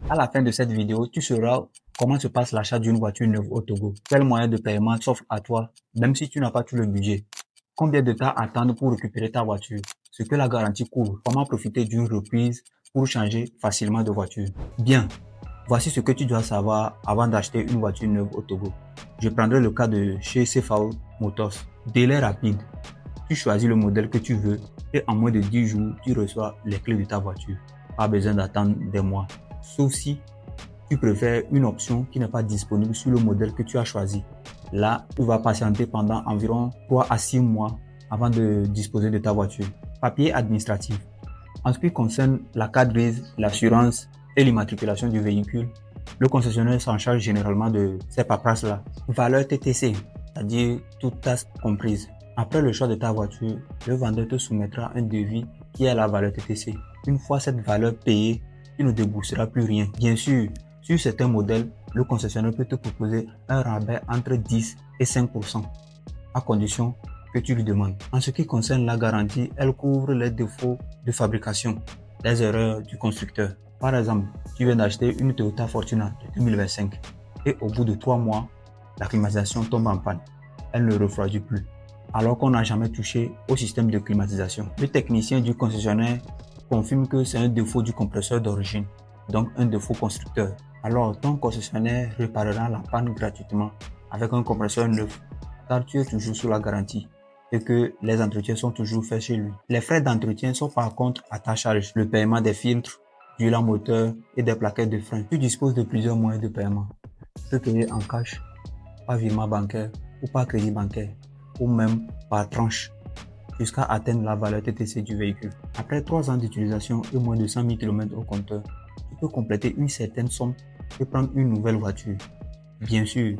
À la fin de cette vidéo, tu sauras comment se passe l'achat d'une voiture neuve au Togo. Quel moyen de paiement s'offre à toi, même si tu n'as pas tout le budget. Combien de temps attendre pour récupérer ta voiture. Ce que la garantie couvre. Comment profiter d'une reprise pour changer facilement de voiture. Bien, voici ce que tu dois savoir avant d'acheter une voiture neuve au Togo. Je prendrai le cas de chez CFAO Motors. Délai rapide. Tu choisis le modèle que tu veux et en moins de 10 jours, tu reçois les clés de ta voiture. Pas besoin d'attendre des mois. Sauf si tu préfères une option qui n'est pas disponible sur le modèle que tu as choisi. Là, tu vas patienter pendant environ 3 à 6 mois avant de disposer de ta voiture. Papier administratif. En ce qui concerne la carte grise, l'assurance et l'immatriculation du véhicule, le concessionnaire s'en charge généralement de ces paperasses-là. Valeur TTC, c'est-à-dire toute taxe comprise. Après le choix de ta voiture, le vendeur te soumettra un devis qui est la valeur TTC. Une fois cette valeur payée, tu ne débourseras plus rien. Bien sûr, sur certains modèles, le concessionnaire peut te proposer un rabais entre 10 et 5%, à condition que tu lui demandes. En ce qui concerne la garantie, elle couvre les défauts de fabrication, les erreurs du constructeur. Par exemple, tu viens d'acheter une Toyota Fortuner de 2025 et au bout de 3 mois, la climatisation tombe en panne. Elle ne refroidit plus, alors qu'on n'a jamais touché au système de climatisation. Le technicien du concessionnaire confirme que c'est un défaut du compresseur d'origine, donc un défaut constructeur. Alors ton concessionnaire réparera la panne gratuitement avec un compresseur neuf, car tu es toujours sous la garantie et que les entretiens sont toujours faits chez lui. Les frais d'entretien sont par contre à ta charge. Le paiement des filtres, d'huile moteur et des plaquettes de frein. Tu disposes de plusieurs moyens de paiement. Tu peux payer en cash, par virement bancaire ou par crédit bancaire, ou même par tranche, jusqu'à atteindre la valeur TTC du véhicule. Après 3 ans d'utilisation et moins de 100 000 km au compteur, tu peux compléter une certaine somme et prendre une nouvelle voiture. Bien sûr,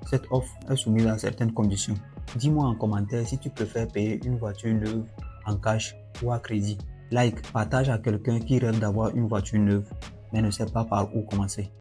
cette offre est soumise à certaines conditions. Dis-moi en commentaire si tu préfères payer une voiture neuve en cash ou à crédit. Like, partage à quelqu'un qui rêve d'avoir une voiture neuve mais ne sait pas par où commencer.